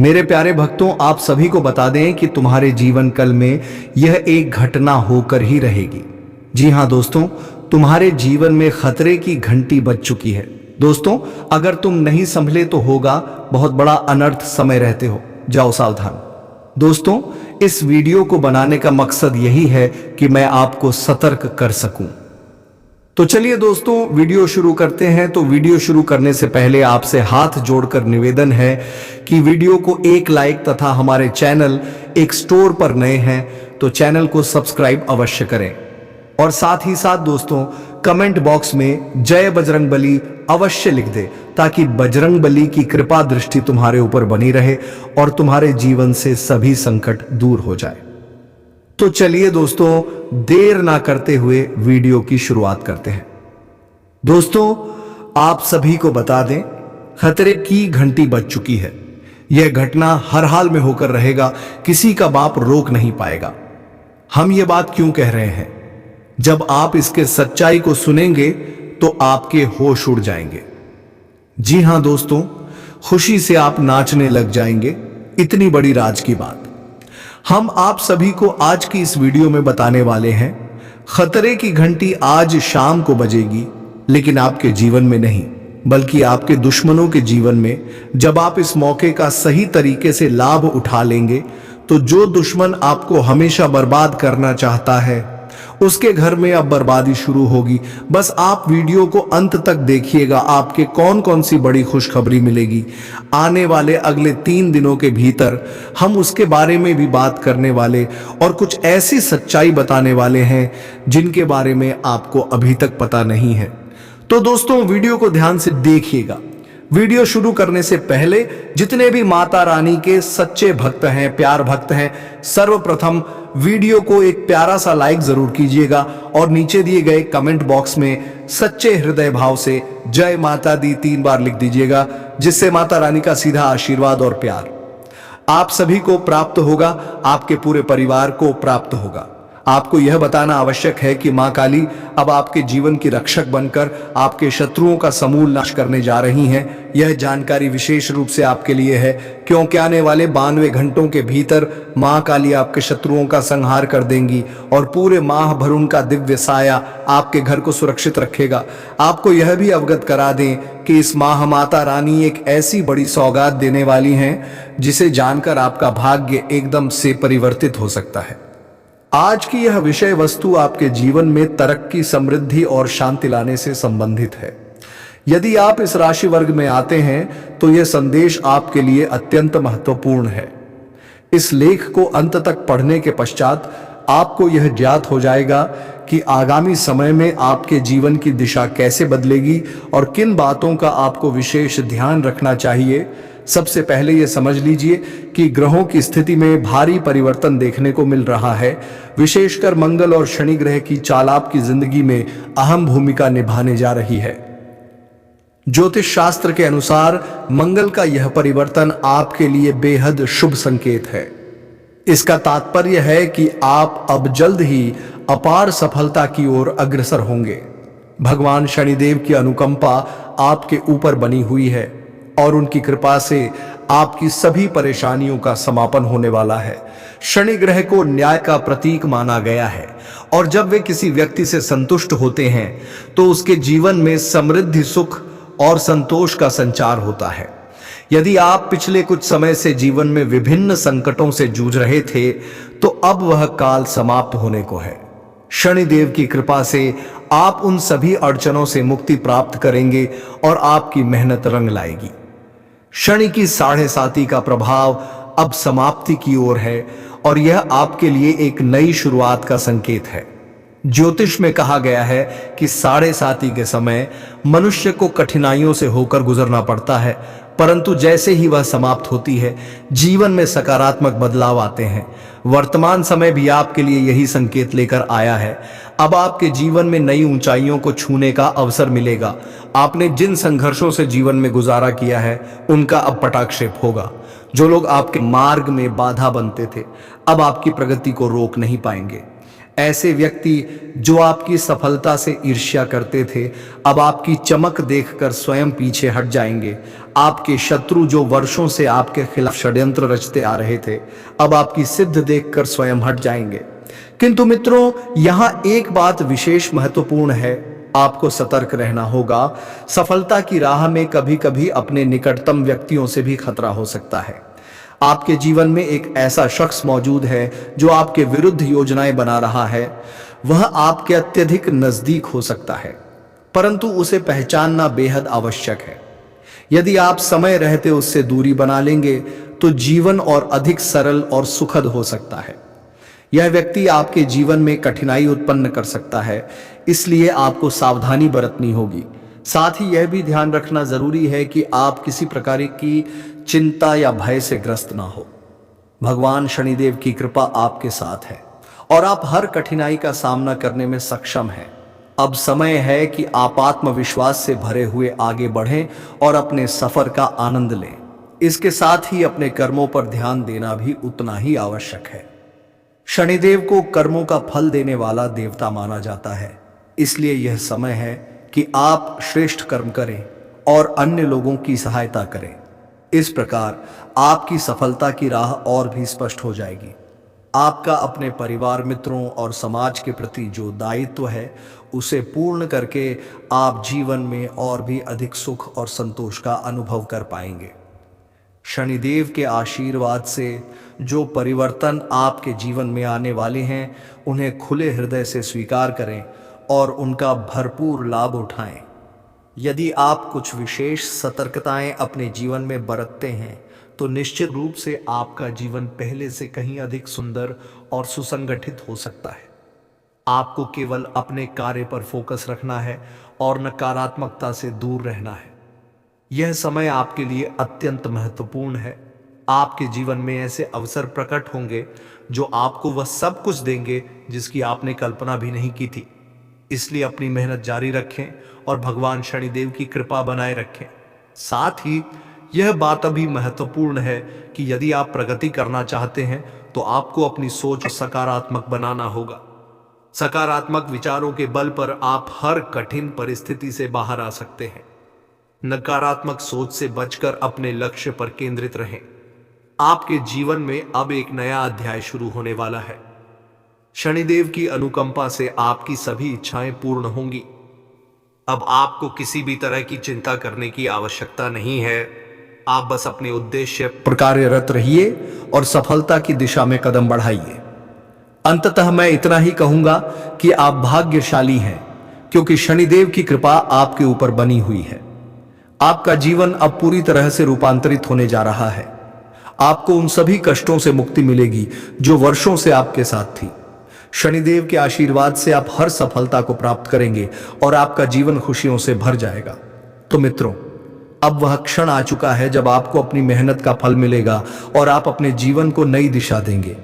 मेरे प्यारे भक्तों, आप सभी को बता दें कि तुम्हारे जीवन काल में यह एक घटना होकर ही रहेगी। जी हां दोस्तों, तुम्हारे जीवन में खतरे की घंटी बज चुकी है। दोस्तों, अगर तुम नहीं संभले तो होगा बहुत बड़ा अनर्थ समय रहते हो, जाओ सावधान। दोस्तों, इस वीडियो को बनाने का मकसद यही है कि मैं आपको सतर्क कर सकूं। तो चलिए दोस्तों, वीडियो शुरू करते हैं। तो वीडियो शुरू करने से पहले आपसे हाथ जोड़कर निवेदन है कि वीडियो को एक लाइक तथा हमारे चैनल एक स्टोर पर नए हैं तो चैनल को सब्सक्राइब अवश्य करें। और साथ ही साथ दोस्तों, कमेंट बॉक्स में जय बजरंग बली अवश्य लिख दे, ताकि बजरंग बली की कृपा दृष्टि तुम्हारे ऊपर बनी रहे और तुम्हारे जीवन से सभी संकट दूर हो जाए। तो चलिए दोस्तों, देर ना करते हुए वीडियो की शुरुआत करते हैं। दोस्तों, आप सभी को बता दें, खतरे की घंटी बज चुकी है। यह घटना हर हाल में होकर रहेगा, किसी का बाप रोक नहीं पाएगा। हम ये बात क्यों कह रहे हैं? जब आप इसके सच्चाई को सुनेंगे तो आपके होश उड़ जाएंगे। जी हां दोस्तों, खुशी से आप नाचने लग जाएंगे। इतनी बड़ी राज की बात हम आप सभी को आज की इस वीडियो में बताने वाले हैं। खतरे की घंटी आज शाम को बजेगी, लेकिन आपके जीवन में नहीं, बल्कि आपके दुश्मनों के जीवन में। जब आप इस मौके का सही तरीके से लाभ उठा लेंगे तो जो दुश्मन आपको हमेशा बर्बाद करना चाहता है, उसके घर में अब बर्बादी शुरू होगी। बस आप वीडियो को अंत तक देखिएगा, आपके कौन कौन सी बड़ी खुशखबरी मिलेगी। आने वाले अगले 3 दिनों के भीतर हम उसके बारे में भी बात करने वाले और कुछ ऐसी सच्चाई बताने वाले हैं जिनके बारे में आपको अभी तक पता नहीं है। तो दोस्तों, वीडियो को ध्यान से देखिएगा। वीडियो शुरू करने से पहले जितने भी माता रानी के सच्चे भक्त हैं, प्यार भक्त हैं, सर्वप्रथम वीडियो को एक प्यारा सा लाइक जरूर कीजिएगा और नीचे दिए गए कमेंट बॉक्स में सच्चे हृदय भाव से जय माता दी 3 बार लिख दीजिएगा, जिससे माता रानी का सीधा आशीर्वाद और प्यार आप सभी को प्राप्त होगा, आपके पूरे परिवार को प्राप्त होगा। आपको यह बताना आवश्यक है कि मां काली अब आपके जीवन की रक्षक बनकर आपके शत्रुओं का समूल नाश करने जा रही हैं। यह जानकारी विशेष रूप से आपके लिए है, क्योंकि आने वाले 92 घंटों के भीतर मां काली आपके शत्रुओं का संहार कर देंगी और पूरे माह भर उनका दिव्य साया आपके घर को सुरक्षित रखेगा। आपको यह भी अवगत करा दें कि इस माह माता रानी एक ऐसी बड़ी सौगात देने वाली हैं जिसे जानकर आपका भाग्य एकदम से परिवर्तित हो सकता है। आज की यह विषय वस्तु आपके जीवन में तरक्की, समृद्धि और शांति लाने से संबंधित है। यदि आप इस राशि वर्ग में आते हैं तो यह संदेश आपके लिए अत्यंत महत्वपूर्ण है। इस लेख को अंत तक पढ़ने के पश्चात आपको यह ज्ञात हो जाएगा कि आगामी समय में आपके जीवन की दिशा कैसे बदलेगी और किन बातों का आपको विशेष ध्यान रखना चाहिए। सबसे पहले यह समझ लीजिए कि ग्रहों की स्थिति में भारी परिवर्तन देखने को मिल रहा है। विशेषकर मंगल और शनि ग्रह की चाल आपकी जिंदगी में अहम भूमिका निभाने जा रही है। ज्योतिष शास्त्र के अनुसार मंगल का यह परिवर्तन आपके लिए बेहद शुभ संकेत है। इसका तात्पर्य है कि आप अब जल्द ही अपार सफलता की ओर अग्रसर होंगे। भगवान शनिदेव की अनुकंपा आपके ऊपर बनी हुई है और उनकी कृपा से आपकी सभी परेशानियों का समापन होने वाला है। शनि ग्रह को न्याय का प्रतीक माना गया है और जब वे किसी व्यक्ति से संतुष्ट होते हैं तो उसके जीवन में समृद्धि, सुख और संतोष का संचार होता है। यदि आप पिछले कुछ समय से जीवन में विभिन्न संकटों से जूझ रहे थे तो अब वह काल समाप्त होने को है। शनिदेव की कृपा से आप उन सभी अड़चनों से मुक्ति प्राप्त करेंगे और आपकी मेहनत रंग लाएगी। शनि की 7.5 का प्रभाव अब समाप्ति की ओर है और यह आपके लिए एक नई शुरुआत का संकेत है। ज्योतिष में कहा गया है कि 7.5 के समय मनुष्य को कठिनाइयों से होकर गुजरना पड़ता है, परंतु जैसे ही वह समाप्त होती है जीवन में सकारात्मक बदलाव आते हैं। वर्तमान समय भी आपके लिए यही संकेत लेकर आया है। अब आपके जीवन में नई ऊंचाइयों को छूने का अवसर मिलेगा। आपने जिन संघर्षों से जीवन में गुजारा किया है उनका अब पटाक्षेप होगा। जो लोग आपके मार्ग में बाधा बनते थे अब आपकी प्रगति को रोक नहीं पाएंगे। ऐसे व्यक्ति जो आपकी सफलता से ईर्ष्या करते थे, अब आपकी चमक देखकर स्वयं पीछे हट जाएंगे। आपके शत्रु जो वर्षों से आपके खिलाफ षड्यंत्र रचते आ रहे थे, अब आपकी सिद्ध देखकर स्वयं हट जाएंगे। किंतु मित्रों, यहां एक बात विशेष महत्वपूर्ण है, आपको सतर्क रहना होगा। सफलता की राह में कभी कभी अपने निकटतम व्यक्तियों से भी खतरा हो सकता है। आपके जीवन में एक ऐसा शख्स मौजूद है जो आपके विरुद्ध योजनाएं बना रहा है। वह आपके अत्यधिक नजदीक हो सकता है, परंतु उसे पहचानना बेहद आवश्यक है। यदि आप समय रहते उससे दूरी बना लेंगे तो जीवन और अधिक सरल और सुखद हो सकता है। यह व्यक्ति आपके जीवन में कठिनाई उत्पन्न कर सकता है, इसलिए आपको सावधानी बरतनी होगी। साथ ही यह भी ध्यान रखना जरूरी है कि आप किसी प्रकार की चिंता या भय से ग्रस्त ना हो। भगवान शनिदेव की कृपा आपके साथ है और आप हर कठिनाई का सामना करने में सक्षम हैं। अब समय है कि आप आत्मविश्वास से भरे हुए आगे बढ़ें और अपने सफर का आनंद लें। इसके साथ ही अपने कर्मों पर ध्यान देना भी उतना ही आवश्यक है। शनिदेव को कर्मों का फल देने वाला देवता माना जाता है, इसलिए यह समय है कि आप श्रेष्ठ कर्म करें और अन्य लोगों की सहायता करें। इस प्रकार आपकी सफलता की राह और भी स्पष्ट हो जाएगी। आपका अपने परिवार, मित्रों और समाज के प्रति जो दायित्व है, उसे पूर्ण करके आप जीवन में और भी अधिक सुख और संतोष का अनुभव कर पाएंगे। शनिदेव के आशीर्वाद से जो परिवर्तन आपके जीवन में आने वाले हैं, उन्हें खुले हृदय से स्वीकार करें और उनका भरपूर लाभ उठाएं। यदि आप कुछ विशेष सतर्कताएं अपने जीवन में बरतते हैं तो निश्चित रूप से आपका जीवन पहले से कहीं अधिक सुंदर और सुसंगठित हो सकता है। आपको केवल अपने कार्य पर फोकस रखना है और नकारात्मकता से दूर रहना है। यह समय आपके लिए अत्यंत महत्वपूर्ण है। आपके जीवन में ऐसे अवसर प्रकट होंगे जो आपको वह सब कुछ देंगे जिसकी आपने कल्पना भी नहीं की थी। इसलिए अपनी मेहनत जारी रखें और भगवान शनिदेव की कृपा बनाए रखें। साथ ही यह बात भी महत्वपूर्ण है कि यदि आप प्रगति करना चाहते हैं तो आपको अपनी सोच सकारात्मक बनाना होगा। सकारात्मक विचारों के बल पर आप हर कठिन परिस्थिति से बाहर आ सकते हैं। नकारात्मक सोच से बचकर अपने लक्ष्य पर केंद्रित रहें। आपके जीवन में अब एक नया अध्याय शुरू होने वाला है। शनिदेव की अनुकंपा से आपकी सभी इच्छाएं पूर्ण होंगी। अब आपको किसी भी तरह की चिंता करने की आवश्यकता नहीं है। आप बस अपने उद्देश्य पर कार्यरत रहिए और सफलता की दिशा में कदम बढ़ाइए। अंततः मैं इतना ही कहूंगा कि आप भाग्यशाली हैं, क्योंकि शनिदेव की कृपा आपके ऊपर बनी हुई है। आपका जीवन अब पूरी तरह से रूपांतरित होने जा रहा है। आपको उन सभी कष्टों से मुक्ति मिलेगी जो वर्षों से आपके साथ थी। शनिदेव के आशीर्वाद से आप हर सफलता को प्राप्त करेंगे और आपका जीवन खुशियों से भर जाएगा। तो मित्रों, अब वह क्षण आ चुका है जब आपको अपनी मेहनत का फल मिलेगा और आप अपने जीवन को नई दिशा देंगे।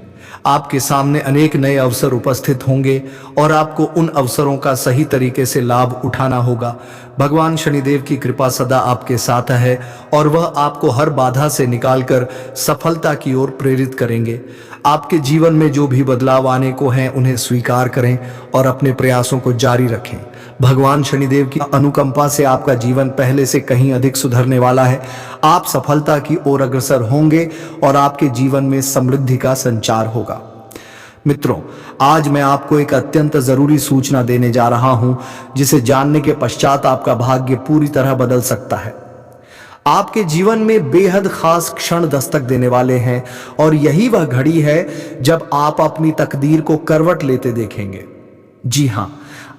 आपके सामने अनेक नए अवसर उपस्थित होंगे और आपको उन अवसरों का सही तरीके से लाभ उठाना होगा। भगवान शनिदेव की कृपा सदा आपके साथ है और वह आपको हर बाधा से निकालकर सफलता की ओर प्रेरित करेंगे। आपके जीवन में जो भी बदलाव आने को हैं, उन्हें स्वीकार करें और अपने प्रयासों को जारी रखें। भगवान शनिदेव की अनुकंपा से आपका जीवन पहले से कहीं अधिक सुधरने वाला है। आप सफलता की ओर अग्रसर होंगे और आपके जीवन में समृद्धि का संचार होगा। मित्रों, आज मैं आपको एक अत्यंत जरूरी सूचना देने जा रहा हूं, जिसे जानने के पश्चात आपका भाग्य पूरी तरह बदल सकता है। आपके जीवन में बेहद खास क्षण दस्तक देने वाले हैं और यही वह घड़ी है जब आप अपनी तकदीर को करवट लेते देखेंगे। जी हां,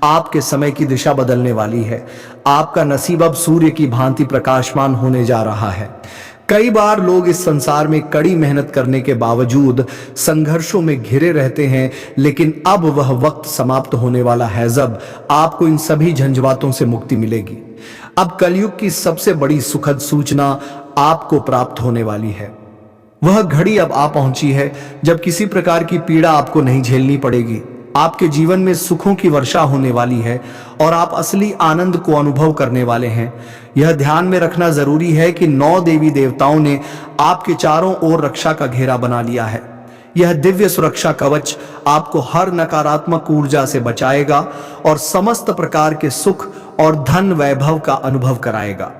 आपके समय की दिशा बदलने वाली है। आपका नसीब अब सूर्य की भांति प्रकाशमान होने जा रहा है। कई बार लोग इस संसार में कड़ी मेहनत करने के बावजूद संघर्षों में घिरे रहते हैं, लेकिन अब वह वक्त समाप्त होने वाला है जब आपको इन सभी झंझावातों से मुक्ति मिलेगी। अब कलयुग की सबसे बड़ी सुखद सूचना आपको प्राप्त होने वाली है। वह घड़ी अब आ पहुंची है जब किसी प्रकार की पीड़ा आपको नहीं झेलनी पड़ेगी। आपके जीवन में सुखों की वर्षा होने वाली है और आप असली आनंद को अनुभव करने वाले हैं। यह ध्यान में रखना जरूरी है कि 9 देवी देवताओं ने आपके चारों ओर रक्षा का घेरा बना लिया है। यह दिव्य सुरक्षा कवच आपको हर नकारात्मक ऊर्जा से बचाएगा और समस्त प्रकार के सुख और धन वैभव का अनुभव कराएगा।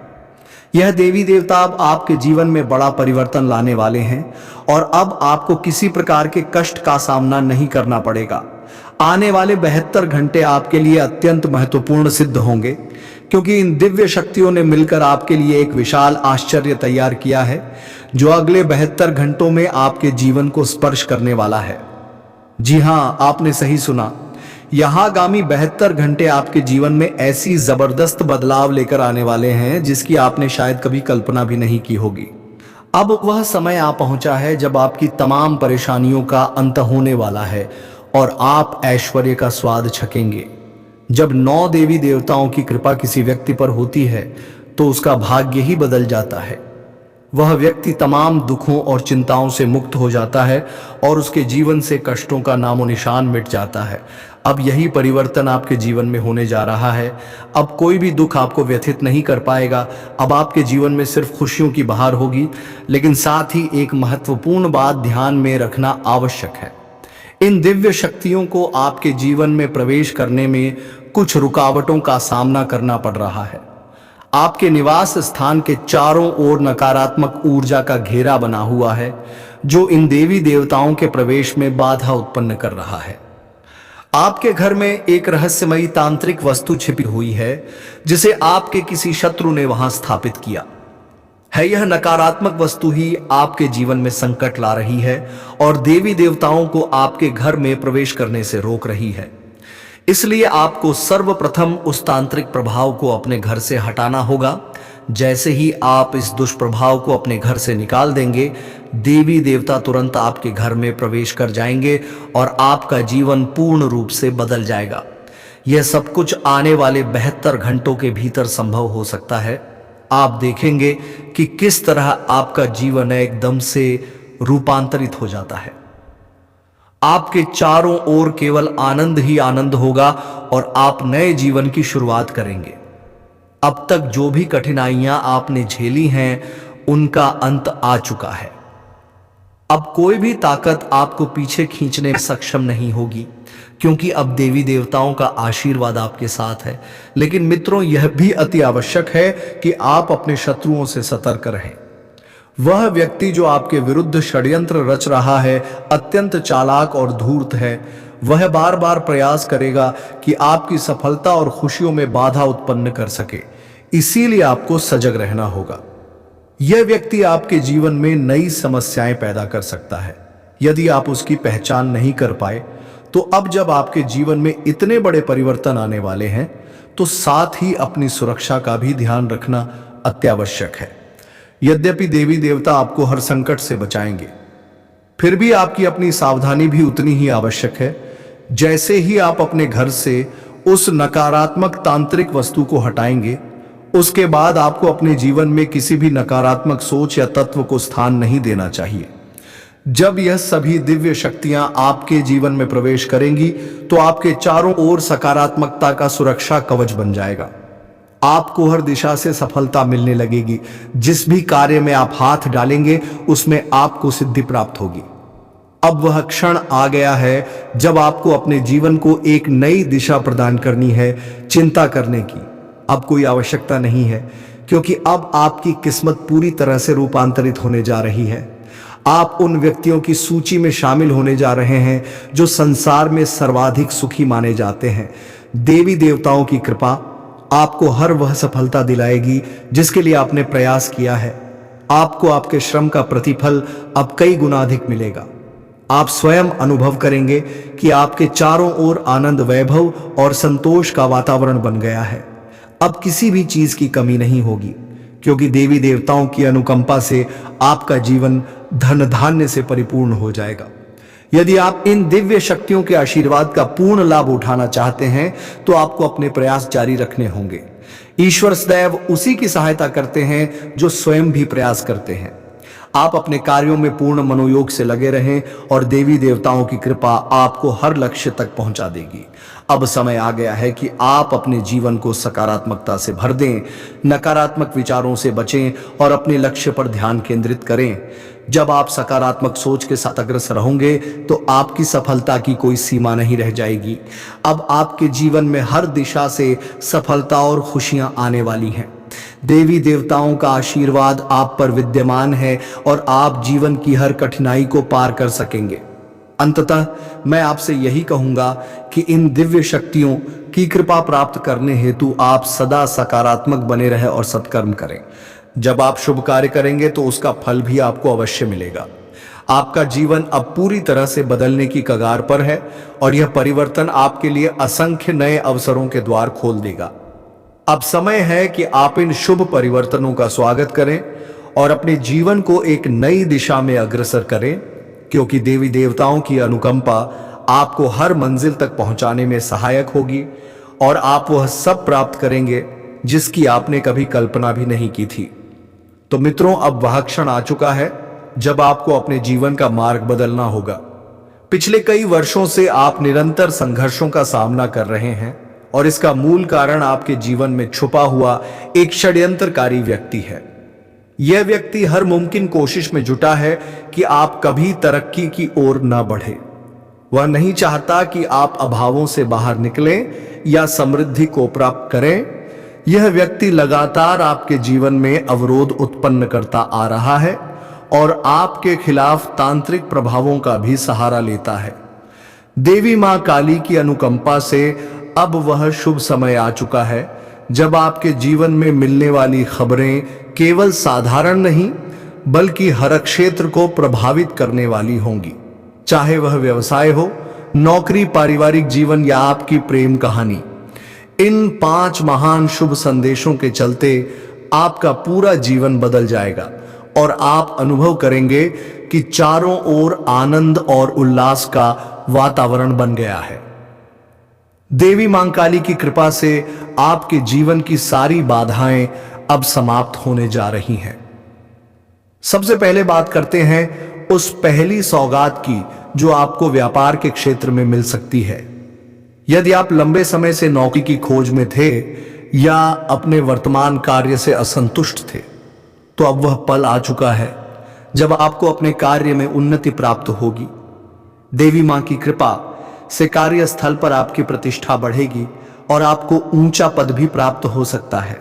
यह देवी देवता अब आपके जीवन में बड़ा परिवर्तन लाने वाले हैं और अब आपको किसी प्रकार के कष्ट का सामना नहीं करना पड़ेगा। आने वाले 72 घंटे आपके लिए अत्यंत महत्वपूर्ण सिद्ध होंगे, क्योंकि इन दिव्य शक्तियों ने मिलकर आपके लिए एक विशाल आश्चर्य तैयार किया है जो अगले 72 घंटों में आपके जीवन को स्पर्श करने वाला है। जी हां, आपने सही सुना। यहाँ आगामी 72 घंटे आपके जीवन में ऐसी जबरदस्त बदलाव लेकर आने वाले हैं जिसकी आपने शायद कभी कल्पना भी नहीं की होगी। अब वह समय आ पहुंचा है जब आपकी तमाम परेशानियों का अंत होने वाला है और आप ऐश्वर्य का स्वाद छकेंगे। जब 9 देवी देवताओं की कृपा किसी व्यक्ति पर होती है तो उसका भाग्य ही बदल जाता है। वह व्यक्ति तमाम दुखों और चिंताओं से मुक्त हो जाता है और उसके जीवन से कष्टों का नामो निशान मिट जाता है। अब यही परिवर्तन आपके जीवन में होने जा रहा है। अब कोई भी दुख आपको व्यथित नहीं कर पाएगा। अब आपके जीवन में सिर्फ खुशियों की बहार होगी। लेकिन साथ ही एक महत्वपूर्ण बात ध्यान में रखना आवश्यक है। इन दिव्य शक्तियों को आपके जीवन में प्रवेश करने में कुछ रुकावटों का सामना करना पड़ रहा है। आपके निवास स्थान के चारों ओर नकारात्मक ऊर्जा का घेरा बना हुआ है जो इन देवी देवताओं के प्रवेश में बाधा उत्पन्न कर रहा है। आपके घर में एक रहस्यमयी तांत्रिक वस्तु छिपी हुई है जिसे आपके किसी शत्रु ने वहां स्थापित किया है। यह नकारात्मक वस्तु ही आपके जीवन में संकट ला रही है और देवी देवताओं को आपके घर में प्रवेश करने से रोक रही है। इसलिए आपको सर्वप्रथम उस तांत्रिक प्रभाव को अपने घर से हटाना होगा। जैसे ही आप इस दुष्प्रभाव को अपने घर से निकाल देंगे, देवी देवता तुरंत आपके घर में प्रवेश कर जाएंगे और आपका जीवन पूर्ण रूप से बदल जाएगा। यह सब कुछ आने वाले 72 घंटों के भीतर संभव हो सकता है। आप देखेंगे कि किस तरह आपका जीवन एकदम से रूपांतरित हो जाता है। आपके चारों ओर केवल आनंद ही आनंद होगा और आप नए जीवन की शुरुआत करेंगे। अब तक जो भी कठिनाइयां आपने झेली हैं, उनका अंत आ चुका है। अब कोई भी ताकत आपको पीछे खींचने में सक्षम नहीं होगी, क्योंकि अब देवी देवताओं का आशीर्वाद आपके साथ है। लेकिन मित्रों, यह भी अति आवश्यक है कि आप अपने शत्रुओं से सतर्क रहें। वह व्यक्ति जो आपके विरुद्ध षड्यंत्र रच रहा है अत्यंत चालाक और धूर्त है। वह बार बार प्रयास करेगा कि आपकी सफलता और खुशियों में बाधा उत्पन्न कर सके। इसीलिए आपको सजग रहना होगा। यह व्यक्ति आपके जीवन में नई समस्याएं पैदा कर सकता है। यदि आप उसकी पहचान नहीं कर पाए तो अब जब आपके जीवन में इतने बड़े परिवर्तन आने वाले हैं तो साथ ही अपनी सुरक्षा का भी ध्यान रखना अत्यावश्यक है। यद्यपि देवी देवता आपको हर संकट से बचाएंगे, फिर भी आपकी अपनी सावधानी भी उतनी ही आवश्यक है। जैसे ही आप अपने घर से उस नकारात्मक तांत्रिक वस्तु को हटाएंगे, उसके बाद आपको अपने जीवन में किसी भी नकारात्मक सोच या तत्व को स्थान नहीं देना चाहिए। जब यह सभी दिव्य शक्तियां आपके जीवन में प्रवेश करेंगी तो आपके चारों ओर सकारात्मकता का सुरक्षा कवच बन जाएगा। आपको हर दिशा से सफलता मिलने लगेगी। जिस भी कार्य में आप हाथ डालेंगे उसमें आपको सिद्धि प्राप्त होगी। अब वह क्षण आ गया है जब आपको अपने जीवन को एक नई दिशा प्रदान करनी है। चिंता करने की अब कोई आवश्यकता नहीं है, क्योंकि अब आपकी किस्मत पूरी तरह से रूपांतरित होने जा रही है। आप उन व्यक्तियों की सूची में शामिल होने जा रहे हैं जो संसार में सर्वाधिक सुखी माने जाते हैं। देवी देवताओं की कृपा आपको हर वह सफलता दिलाएगी जिसके लिए आपने प्रयास किया है। आपको आपके श्रम का प्रतिफल अब कई गुना अधिक मिलेगा। आप स्वयं अनुभव करेंगे कि आपके चारों ओर आनंद, वैभव और संतोष का वातावरण बन गया है। अब किसी भी चीज की कमी नहीं होगी, क्योंकि देवी देवताओं की अनुकंपा से आपका जीवन धन धान्य से परिपूर्ण हो जाएगा। यदि आप इन दिव्य शक्तियों के आशीर्वाद का पूर्ण लाभ उठाना चाहते हैं तो आपको अपने प्रयास जारी रखने होंगे। ईश्वर सदैव उसी की सहायता करते हैं जो स्वयं भी प्रयास करते हैं। आप अपने कार्यों में पूर्ण मनोयोग से लगे रहें और देवी देवताओं की कृपा आपको हर लक्ष्य तक पहुंचा देगी। अब समय आ गया है कि आप अपने जीवन को सकारात्मकता से भर दें, नकारात्मक विचारों से बचें और अपने लक्ष्य पर ध्यान केंद्रित करें। जब आप सकारात्मक सोच के साथ अग्रसर होंगे तो आपकी सफलता की कोई सीमा नहीं रह जाएगी। अब आपके जीवन में हर दिशा से सफलता और खुशियां आने वाली हैं। देवी देवताओं का आशीर्वाद आप पर विद्यमान है और आप जीवन की हर कठिनाई को पार कर सकेंगे। अंततः मैं आपसे यही कहूंगा कि इन दिव्य शक्तियों की कृपा प्राप्त करने हेतु आप सदा सकारात्मक बने रहें और सत्कर्म करें। जब आप शुभ कार्य करेंगे तो उसका फल भी आपको अवश्य मिलेगा। आपका जीवन अब पूरी तरह से बदलने की कगार पर है और यह परिवर्तन आपके लिए असंख्य नए अवसरों के द्वार खोल देगा। अब समय है कि आप इन शुभ परिवर्तनों का स्वागत करें और अपने जीवन को एक नई दिशा में अग्रसर करें, क्योंकि देवी देवताओं की अनुकंपा आपको हर मंजिल तक पहुंचाने में सहायक होगी और आप वह सब प्राप्त करेंगे जिसकी आपने कभी कल्पना भी नहीं की थी। तो मित्रों, अब वह क्षण आ चुका है जब आपको अपने जीवन का मार्ग बदलना होगा। पिछले कई वर्षों से आप निरंतर संघर्षों का सामना कर रहे हैं और इसका मूल कारण आपके जीवन में छुपा हुआ एक षड्यंत्रकारी व्यक्ति है। यह व्यक्ति हर मुमकिन कोशिश में जुटा है कि आप कभी तरक्की की ओर न बढ़े। वह नहीं चाहता कि आप अभावों से बाहर निकलें या समृद्धि को प्राप्त करें। यह व्यक्ति लगातार आपके जीवन में अवरोध उत्पन्न करता आ रहा है और आपके खिलाफ तांत्रिक प्रभावों का भी सहारा लेता है। देवी मां काली की अनुकंपा से अब वह शुभ समय आ चुका है जब आपके जीवन में मिलने वाली खबरें केवल साधारण नहीं बल्कि हर क्षेत्र को प्रभावित करने वाली होंगी। चाहे वह व्यवसाय हो, नौकरी, पारिवारिक जीवन या आपकी प्रेम कहानी। इन 5 महान शुभ संदेशों के चलते आपका पूरा जीवन बदल जाएगा और आप अनुभव करेंगे कि चारों ओर आनंद और उल्लास का वातावरण बन गया है। देवी मां काली की कृपा से आपके जीवन की सारी बाधाएं अब समाप्त होने जा रही हैं। सबसे पहले बात करते हैं उस पहली सौगात की जो आपको व्यापार के क्षेत्र में मिल सकती है। यदि आप लंबे समय से नौकरी की खोज में थे या अपने वर्तमान कार्य से असंतुष्ट थे, तो अब वह पल आ चुका है जब आपको अपने कार्य में उन्नति प्राप्त होगी। देवी मां की कृपा से कार्यस्थल पर आपकी प्रतिष्ठा बढ़ेगी और आपको ऊंचा पद भी प्राप्त हो सकता है।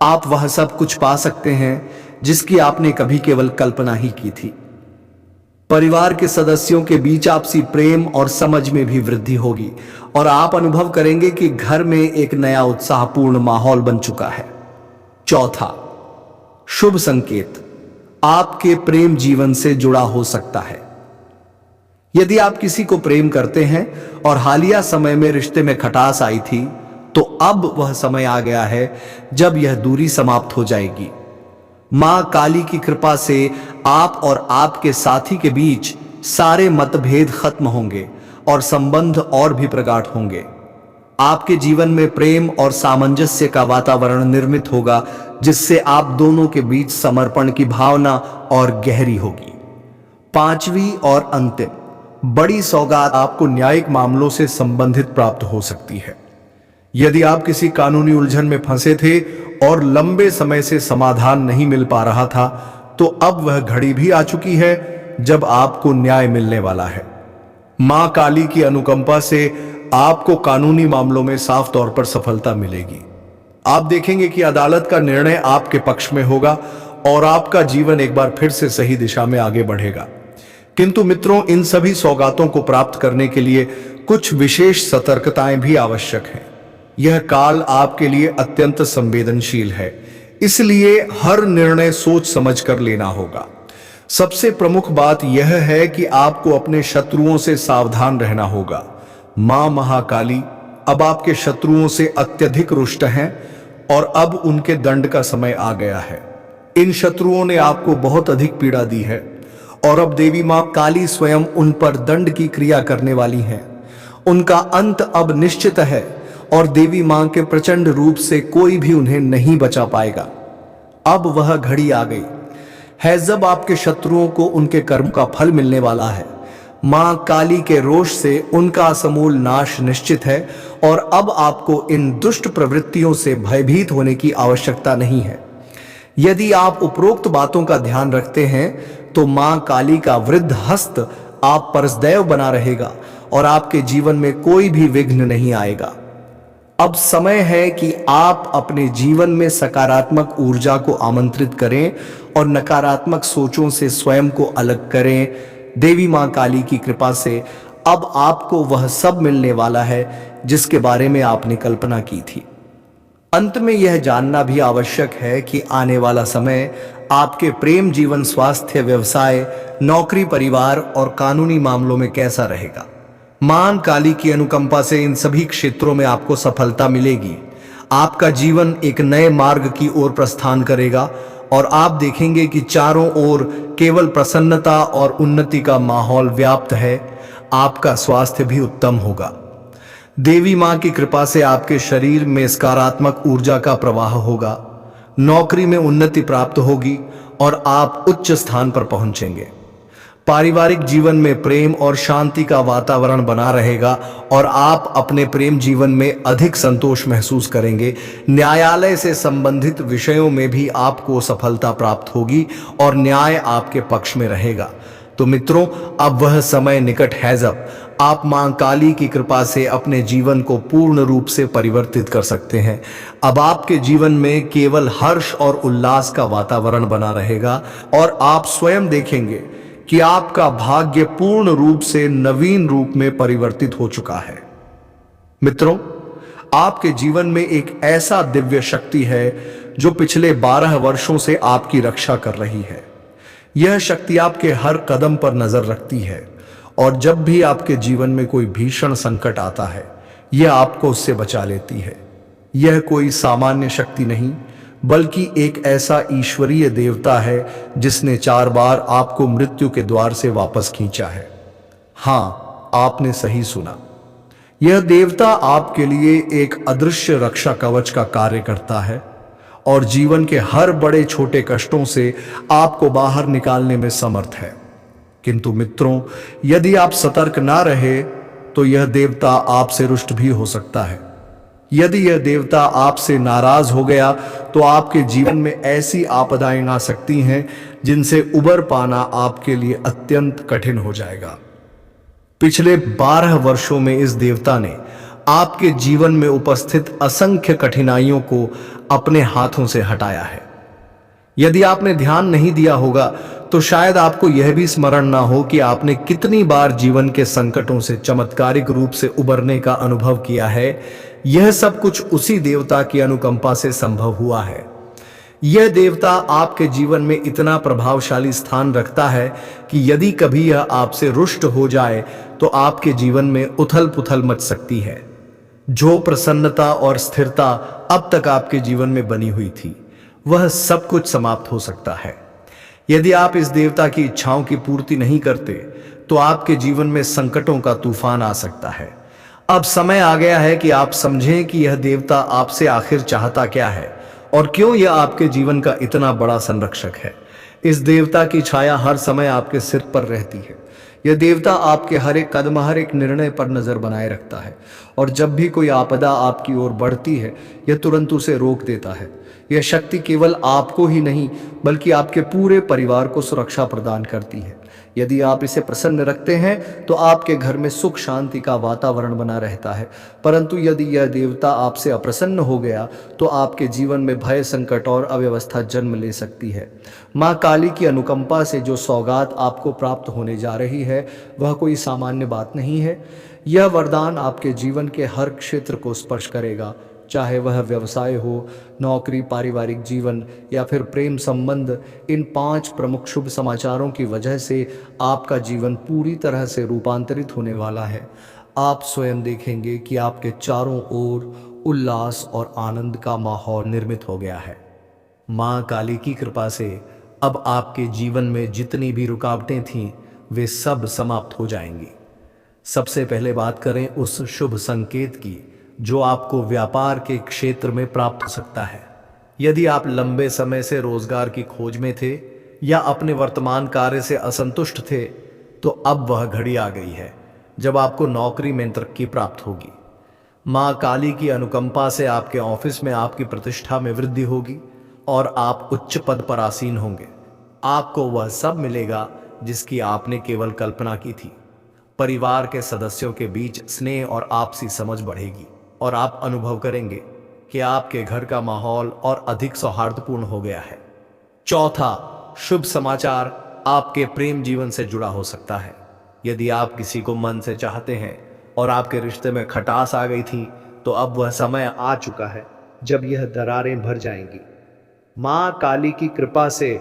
आप वह सब कुछ पा सकते हैं जिसकी आपने कभी केवल कल्पना ही की थी। परिवार के सदस्यों के बीच आपसी प्रेम और समझ में भी वृद्धि होगी और आप अनुभव करेंगे कि घर में एक नया उत्साहपूर्ण माहौल बन चुका है। चौथा शुभ संकेत आपके प्रेम जीवन से जुड़ा हो सकता है। यदि आप किसी को प्रेम करते हैं और हालिया समय में रिश्ते में खटास आई थी, तो अब वह समय आ गया है जब यह दूरी समाप्त हो जाएगी। मां काली की कृपा से आप और आपके साथी के बीच सारे मतभेद खत्म होंगे और संबंध और भी प्रगाढ़ होंगे। आपके जीवन में प्रेम और सामंजस्य का वातावरण निर्मित होगा जिससे आप दोनों के बीच समर्पण की भावना और गहरी होगी। पांचवी और अंतिम बड़ी सौगात आपको न्यायिक मामलों से संबंधित प्राप्त हो सकती है। यदि आप किसी कानूनी उलझन में फंसे थे और लंबे समय से समाधान नहीं मिल पा रहा था, तो अब वह घड़ी भी आ चुकी है जब आपको न्याय मिलने वाला है। मां काली की अनुकंपा से आपको कानूनी मामलों में साफ तौर पर सफलता मिलेगी। आप देखेंगे कि अदालत का निर्णय आपके पक्ष में होगा और आपका जीवन एक बार फिर से सही दिशा में आगे बढ़ेगा। किंतु मित्रों, इन सभी सौगातों को प्राप्त करने के लिए कुछ विशेष सतर्कताएं भी आवश्यक हैं। यह काल आपके लिए अत्यंत संवेदनशील है, इसलिए हर निर्णय सोच समझ कर लेना होगा। सबसे प्रमुख बात यह है कि आपको अपने शत्रुओं से सावधान रहना होगा। मां महाकाली अब आपके शत्रुओं से अत्यधिक रुष्ट हैं और अब उनके दंड का समय आ गया है। इन शत्रुओं ने आपको बहुत अधिक पीड़ा दी है और अब देवी मां काली स्वयं उन पर दंड की क्रिया करने वाली हैं। उनका अंत अब निश्चित है और देवी मां के प्रचंड रूप से कोई भी उन्हें नहीं बचा पाएगा। अब वह घड़ी आ गई है जब आपके शत्रुओं को उनके कर्म का फल मिलने वाला है। मां काली के रोष से उनका समूल नाश निश्चित है और अब आपको इन दुष्ट प्रवृत्तियों से भयभीत होने की आवश्यकता नहीं है। यदि आप उपरोक्त बातों का ध्यान रखते हैं तो मां काली का वृद्ध हस्त आप पर सदैव बना रहेगा और आपके जीवन में कोई भी विघ्न नहीं आएगा। अब समय है कि आप अपने जीवन में सकारात्मक ऊर्जा को आमंत्रित करें और नकारात्मक सोचों से स्वयं को अलग करें। देवी मां काली की कृपा से अब आपको वह सब मिलने वाला है जिसके बारे में आपने कल्पना की थी। अंत में यह जानना भी आवश्यक है कि आने वाला समय आपके प्रेम जीवन, स्वास्थ्य, व्यवसाय, नौकरी, परिवार और कानूनी मामलों में कैसा रहेगा। मां काली की अनुकंपा से इन सभी क्षेत्रों में आपको सफलता मिलेगी। आपका जीवन एक नए मार्ग की ओर प्रस्थान करेगा और आप देखेंगे कि चारों ओर केवल प्रसन्नता और उन्नति का माहौल व्याप्त है। आपका स्वास्थ्य भी उत्तम होगा। देवी मां की कृपा से आपके शरीर में सकारात्मक ऊर्जा का प्रवाह होगा। नौकरी में उन्नति प्राप्त होगी और आप उच्च स्थान पर पहुंचेंगे। पारिवारिक जीवन में प्रेम और शांति का वातावरण बना रहेगा और आप अपने प्रेम जीवन में अधिक संतोष महसूस करेंगे। न्यायालय से संबंधित विषयों में भी आपको सफलता प्राप्त होगी और न्याय आपके पक्ष में रहेगा। तो मित्रों, अब वह समय निकट है जब आप मां काली की कृपा से अपने जीवन को पूर्ण रूप से परिवर्तित कर सकते हैं। अब आपके जीवन में केवल हर्ष और उल्लास का वातावरण बना रहेगा और आप स्वयं देखेंगे कि आपका भाग्य पूर्ण रूप से नवीन रूप में परिवर्तित हो चुका है। मित्रों, आपके जीवन में एक ऐसा दिव्य शक्ति है जो पिछले 12 वर्षों से आपकी रक्षा कर रही है। यह शक्ति आपके हर कदम पर नजर रखती है और जब भी आपके जीवन में कोई भीषण संकट आता है, यह आपको उससे बचा लेती है। यह कोई सामान्य शक्ति नहीं, बल्कि एक ऐसा ईश्वरीय देवता है जिसने 4 बार आपको मृत्यु के द्वार से वापस खींचा है। हां, आपने सही सुना। यह देवता आपके लिए एक अदृश्य रक्षा कवच का कार्य करता है और जीवन के हर बड़े छोटे कष्टों से आपको बाहर निकालने में समर्थ है। किंतु मित्रों, यदि आप सतर्क ना रहे तो यह देवता आपसे रुष्ट भी हो सकता है। यदि यह देवता आपसे नाराज हो गया तो आपके जीवन में ऐसी आपदाएं आ सकती हैं जिनसे उबर पाना आपके लिए अत्यंत कठिन हो जाएगा। पिछले 12 वर्षों में इस देवता ने आपके जीवन में उपस्थित असंख्य कठिनाइयों को अपने हाथों से हटाया है। यदि आपने ध्यान नहीं दिया होगा तो शायद आपको यह भी स्मरण ना हो कि आपने कितनी बार जीवन के संकटों से चमत्कारिक रूप से उबरने का अनुभव किया है। यह सब कुछ उसी देवता की अनुकंपा से संभव हुआ है। यह देवता आपके जीवन में इतना प्रभावशाली स्थान रखता है कि यदि कभी यह आपसे रुष्ट हो जाए तो आपके जीवन में उथल पुथल मच सकती है। जो प्रसन्नता और स्थिरता अब तक आपके जीवन में बनी हुई थी, वह सब कुछ समाप्त हो सकता है। यदि आप इस देवता की इच्छाओं की पूर्ति नहीं करते तो आपके जीवन में संकटों का तूफान आ सकता है। अब समय आ गया है कि आप समझें कि यह देवता आपसे आखिर चाहता क्या है और क्यों यह आपके जीवन का इतना बड़ा संरक्षक है। इस देवता की छाया हर समय आपके सिर पर रहती है। यह देवता आपके हर एक कदम, हर एक निर्णय पर नजर बनाए रखता है और जब भी कोई आपदा आपकी ओर बढ़ती है, यह तुरंत उसे रोक देता है। यह शक्ति केवल आपको ही नहीं बल्कि आपके पूरे परिवार को सुरक्षा प्रदान करती है। यदि आप इसे प्रसन्न रखते हैं तो आपके घर में सुख शांति का वातावरण बना रहता है, परंतु यदि यह देवता आपसे अप्रसन्न हो गया तो आपके जीवन में भय, संकट और अव्यवस्था जन्म ले सकती है। मां काली की अनुकंपा से जो सौगात आपको प्राप्त होने जा रही है वह कोई सामान्य बात नहीं है। यह वरदान आपके जीवन के हर क्षेत्र को स्पर्श करेगा, चाहे वह व्यवसाय हो, नौकरी, पारिवारिक जीवन या फिर प्रेम संबंध। इन 5 प्रमुख शुभ समाचारों की वजह से आपका जीवन पूरी तरह से रूपांतरित होने वाला है। आप स्वयं देखेंगे कि आपके चारों ओर उल्लास और आनंद का माहौल निर्मित हो गया है। मां काली की कृपा से अब आपके जीवन में जितनी भी रुकावटें थीं वे सब समाप्त हो जाएंगी। सबसे पहले बात करें उस शुभ संकेत की जो आपको व्यापार के क्षेत्र में प्राप्त हो सकता है। यदि आप लंबे समय से रोजगार की खोज में थे या अपने वर्तमान कार्य से असंतुष्ट थे तो अब वह घड़ी आ गई है जब आपको नौकरी में तरक्की प्राप्त होगी। मां काली की अनुकंपा से आपके ऑफिस में आपकी प्रतिष्ठा में वृद्धि होगी और आप उच्च पद पर आसीन होंगे। आपको वह सब मिलेगा जिसकी आपने केवल कल्पना की थी। परिवार के सदस्यों के बीच स्नेह और आपसी समझ बढ़ेगी और आप अनुभव करेंगे कि आपके घर का माहौल और अधिक सौहार्दपूर्ण हो गया है। चौथा शुभ समाचार आपके प्रेम जीवन से जुड़ा हो सकता है। यदि आप किसी को मन से चाहते हैं और आपके रिश्ते में खटास आ गई थी, तो अब वह समय आ चुका है जब यह दरारें भर जाएंगी। मां काली की कृपा से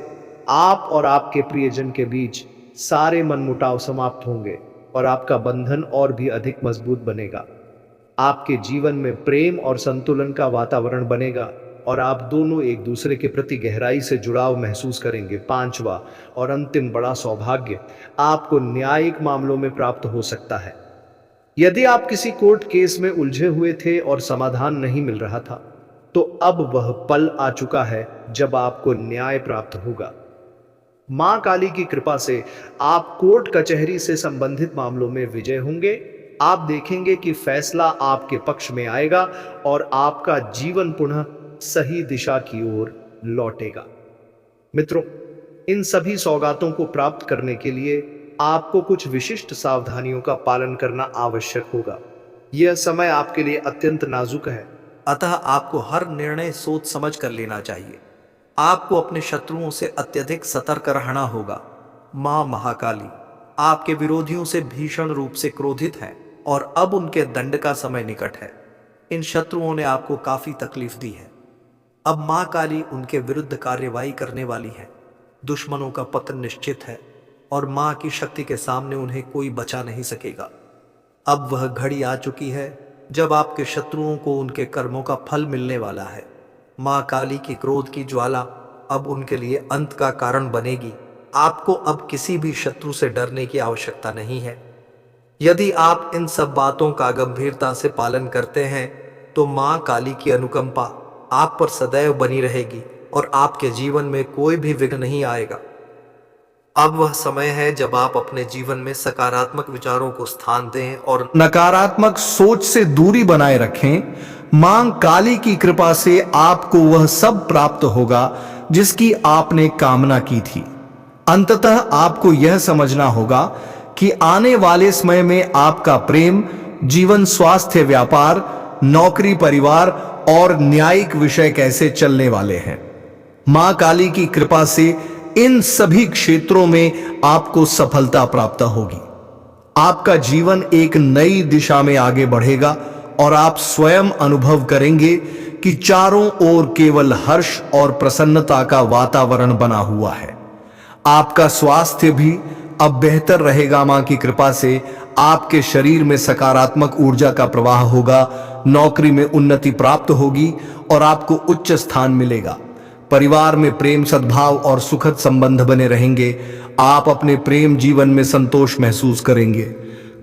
आप और आपके प्रियजन के बीच सारे मनमुटाव समाप्त होंगे और आपका बंधन और भी अधिक मजबूत बनेगा। आपके जीवन में प्रेम और संतुलन का वातावरण बनेगा और आप दोनों एक दूसरे के प्रति गहराई से जुड़ाव महसूस करेंगे। पांचवा और अंतिम बड़ा सौभाग्य आपको न्यायिक मामलों में प्राप्त हो सकता है। यदि आप किसी कोर्ट केस में उलझे हुए थे और समाधान नहीं मिल रहा था, तो अब वह पल आ चुका है जब आपको न्याय प्राप्त होगा। मां काली की कृपा से आप कोर्ट कचहरी से संबंधित मामलों में विजय होंगे। आप देखेंगे कि फैसला आपके पक्ष में आएगा और आपका जीवन पुनः सही दिशा की ओर लौटेगा। मित्रों, इन सभी सौगातों को प्राप्त करने के लिए आपको कुछ विशिष्ट सावधानियों का पालन करना आवश्यक होगा। यह समय आपके लिए अत्यंत नाजुक है, अतः आपको हर निर्णय सोच समझ कर लेना चाहिए। आपको अपने शत्रुओं से अत्यधिक सतर्क रहना होगा। मां महाकाली आपके विरोधियों से भीषण रूप से क्रोधित है और अब उनके दंड का समय निकट है। इन शत्रुओं ने आपको काफी तकलीफ दी है। अब मां काली उनके विरुद्ध कार्यवाही करने वाली है। दुश्मनों का पतन निश्चित है और मां की शक्ति के सामने उन्हें कोई बचा नहीं सकेगा। अब वह घड़ी आ चुकी है जब आपके शत्रुओं को उनके कर्मों का फल मिलने वाला है। मां काली की क्रोध की ज्वाला अब उनके लिए अंत का कारण बनेगी। आपको अब किसी भी शत्रु से डरने की आवश्यकता नहीं है। यदि आप इन सब बातों का गंभीरता से पालन करते हैं, तो मां काली की अनुकंपा आप पर सदैव बनी रहेगी और आपके जीवन में कोई भी विघ्न नहीं आएगा। अब वह समय है जब आप अपने जीवन में सकारात्मक विचारों को स्थान दें और नकारात्मक सोच से दूरी बनाए रखें। मां काली की कृपा से आपको वह सब प्राप्त होगा जिसकी आपने कामना की थी। अंततः आपको यह समझना होगा कि आने वाले समय में आपका प्रेम, जीवन, स्वास्थ्य, व्यापार, नौकरी, परिवार और न्यायिक विषय कैसे चलने वाले हैं। मां काली की कृपा से इन सभी क्षेत्रों में आपको सफलता प्राप्त होगी। आपका जीवन एक नई दिशा में आगे बढ़ेगा और आप स्वयं अनुभव करेंगे कि चारों ओर केवल हर्ष और प्रसन्नता का वातावरण बना हुआ है। आपका स्वास्थ्य भी अब बेहतर रहेगा। मां की कृपा से आपके शरीर में सकारात्मक ऊर्जा का प्रवाह होगा, नौकरी में उन्नति प्राप्त होगी और आपको उच्च स्थान मिलेगा। परिवार में प्रेम, सद्भाव और सुखद संबंध बने रहेंगे। आप अपने प्रेम जीवन में संतोष महसूस करेंगे।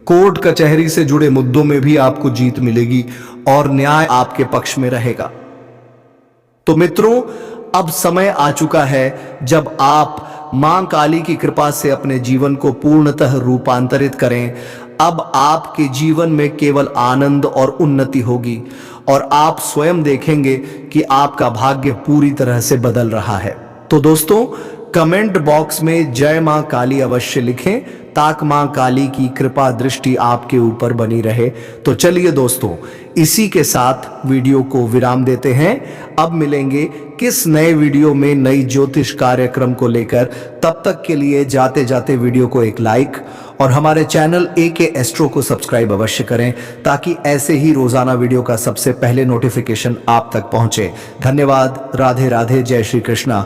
कोर्ट कचहरी से जुड़े मुद्दों में भी आपको जीत मिलेगी और न्याय आपके पक्ष में रहेगा। तो मित्रों, अब समय आ चुका है जब आप मां काली की कृपा से अपने जीवन को पूर्णतः रूपांतरित करें। अब आपके जीवन में केवल आनंद और उन्नति होगी और आप स्वयं देखेंगे कि आपका भाग्य पूरी तरह से बदल रहा है। तो दोस्तों, कमेंट बॉक्स में जय मां काली अवश्य लिखें ताकि मां काली की कृपा दृष्टि आपके ऊपर बनी रहे। तो चलिए दोस्तों, इसी के साथ वीडियो को विराम देते हैं। अब मिलेंगे किस नए वीडियो में नई ज्योतिष कार्यक्रम को लेकर। तब तक के लिए जाते जाते वीडियो को एक लाइक और हमारे चैनल AK एस्ट्रो को सब्सक्राइब अवश्य करें ताकि ऐसे ही रोजाना वीडियो का सबसे पहले नोटिफिकेशन आप तक पहुंचे। धन्यवाद। राधे राधे। जय श्री कृष्णा।